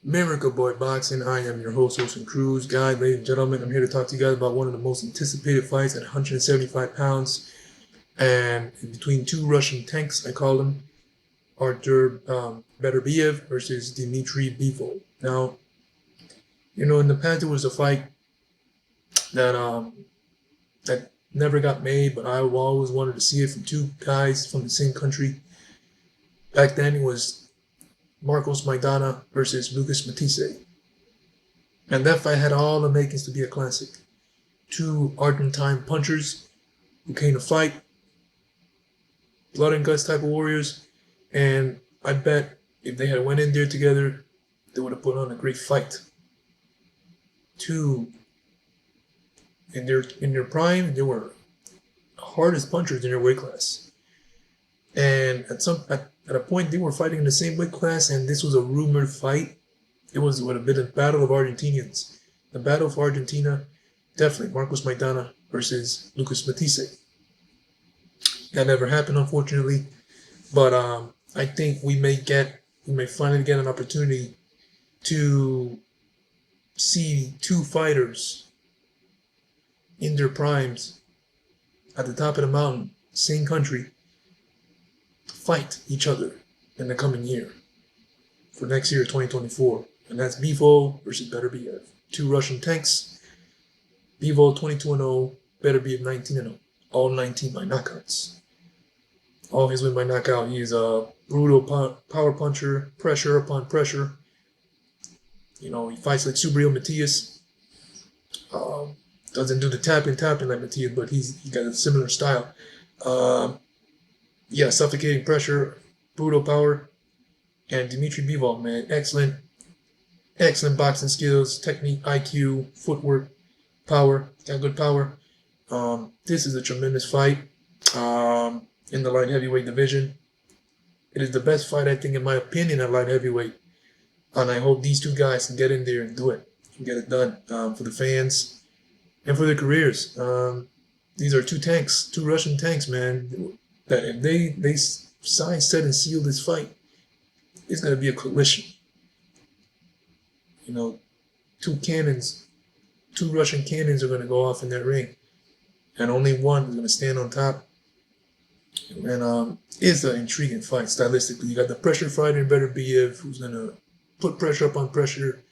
Miracle Boy Boxing. I am your host, Wilson Cruz. Guys, ladies and gentlemen, I'm here to talk to you guys about one of the most anticipated fights at 175 pounds. And in between two Russian tanks, I call them, Artur Beterbiev versus Dimitry Bivol. Now, in the past there was a fight that that never got made, but I always wanted to see it from two guys from the same country. Back then it was Marcos Maidana versus Lucas Matisse. And that fight had all the makings to be a classic. Two Argentine punchers who came to fight, blood and guts type of warriors, and I bet if they had went in there together, they would have put on a great fight. Two in their prime, they were hardest punchers in their weight class. And at a point they were fighting in the same weight class, and this was a rumored fight. It would have been a battle of Argentinians. The battle of Argentina, definitely Marcos Maidana versus Lucas Matisse. That never happened, unfortunately. But I think we may finally get an opportunity to see two fighters in their primes at the top of the mountain, same country, fight each other in the coming year for next year, 2024. And that's Bivol versus Beterbiev. Two Russian tanks. Bivol 22-0, Beterbiev 19-0. All 19 by knockouts. All his win by knockout. He is a brutal power puncher, pressure upon pressure. He fights like Subriel Matias. Doesn't do the tapping like Matias, but he got a similar style. Suffocating pressure, brutal power. And Dimitry Bivol, man, excellent boxing skills, technique, IQ, footwork, power. Got good power. This is a tremendous fight in the light heavyweight division. It is the best fight, I think, in my opinion, at light heavyweight. And I hope these two guys can get in there and do it, and get it done for the fans and for their careers. These are two Russian tanks, man. That if they sign, set, and seal this fight, it's gonna be a collision. Two Russian cannons are gonna go off in that ring, and only one is gonna stand on top. And it's an intriguing fight stylistically. You got the pressure fighter in Beterbiev, who's gonna put pressure up on pressure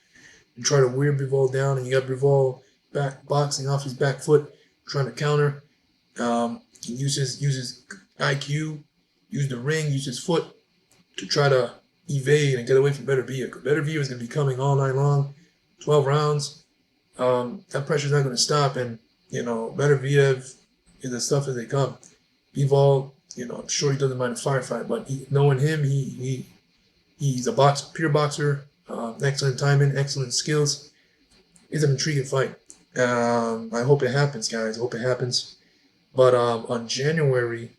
and try to wear Bivol down, and you got Bivol boxing off his back foot, trying to counter. He uses IQ, use the ring, use his foot to try to evade and get away from Beterbiev. Because Beterbiev is going to be coming all night long, 12 rounds. That pressure's not going to stop, and Beterbiev is as tough as they come. Bivol, I'm sure he doesn't mind a firefight, but knowing him, he's a pure boxer. Excellent timing, excellent skills. It's an intriguing fight. I hope it happens, guys. I hope it happens. But on January,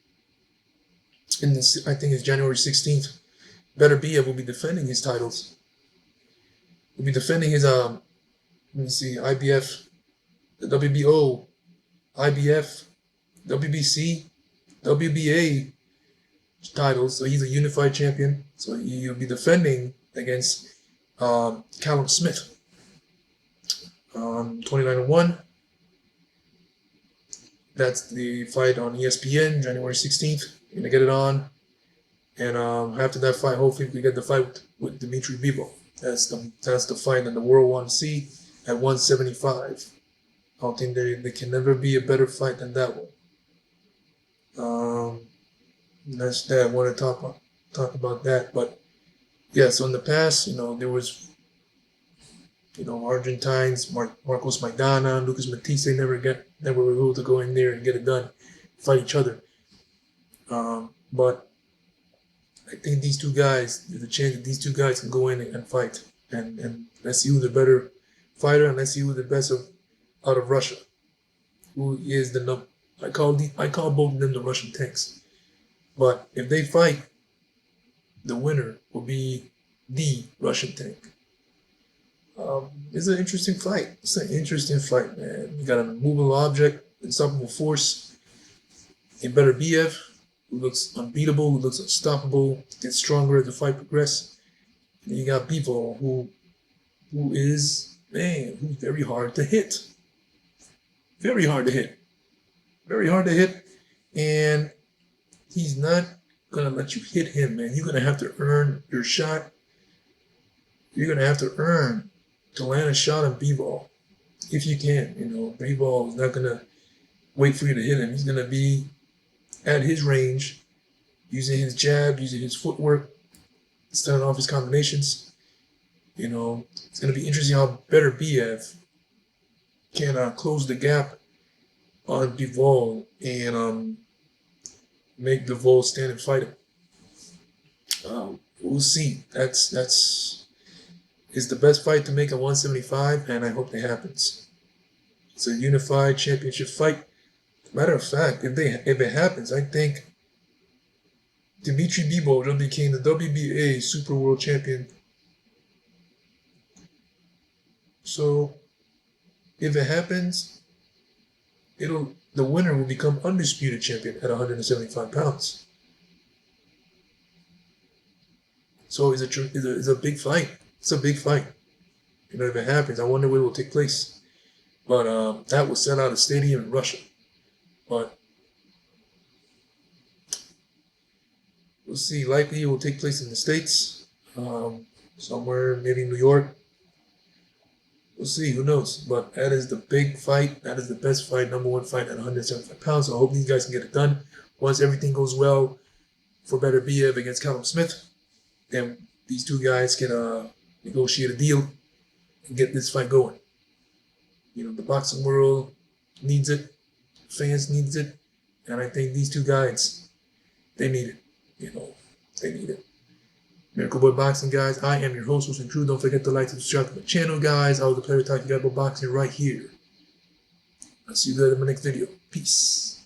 I think it's January 16th, Beterbiev will be defending his titles. He'll be defending his IBF, the WBO, IBF, WBC, WBA titles. So he's a unified champion. So he'll be defending against Callum Smith. 29-1. That's the fight on ESPN, January 16th. You're going to get it on. And after that fight, hopefully we get the fight with Dimitry Bivol. That's the fight that the world wants to see at 175. I don't think there can never be a better fight than that one. That's that. I want to talk about that. But yeah, so in the past, there was Argentines, Marcos Maidana, Lucas Matisse, never were able to go in there and get it done, fight each other. But I think these two guys, there's a chance that these two guys can go in and fight. And let's see who's the better fighter, and let's see who's the best out of Russia. Who is I call both of them the Russian tanks. But if they fight, the winner will be the Russian tank. It's an interesting fight. It's an interesting fight, man. You got an immovable object, unstoppable force in Beterbiev, who looks unbeatable, who looks unstoppable, gets stronger as the fight progresses. And you got Bivol, who who is, man, who's very hard to hit. Very hard to hit. Very hard to hit. And he's not going to let you hit him, man. You're going to have to earn your shot. You're going to have to earn to land a shot on Bivol. If you can, Bivol is not going to wait for you to hit him. He's going to be at his range, using his jab, using his footwork, starting off his combinations. It's going to be interesting how Beterbiev can close the gap on Bivol and make Bivol stand and fight him. We'll see. That's is the best fight to make at 175, and I hope it happens. It's a unified championship fight. Matter of fact, if it happens, I think Dimitry Bivol will become the WBA Super World Champion. So, if it happens, the winner will become undisputed champion at 175 pounds. So it's a big fight. It's a big fight. If it happens, I wonder where it will take place. But that will sell out a stadium in Russia. But we'll see. Likely it will take place in the States, somewhere maybe New York. We'll see. Who knows? But that is the big fight. That is the best fight, number one fight at 175 pounds. So I hope these guys can get it done. Once everything goes well for Beterbiev against Callum Smith, then these two guys can negotiate a deal and get this fight going. The boxing world needs it. Fans needs it. And I think these two guys, they need it. They need it. Miracle Boy Boxing, guys. I am your host, and crew. Don't forget to like and subscribe to my channel, guys. I was the player talking about boxing right here. I'll see you later in my next video. Peace.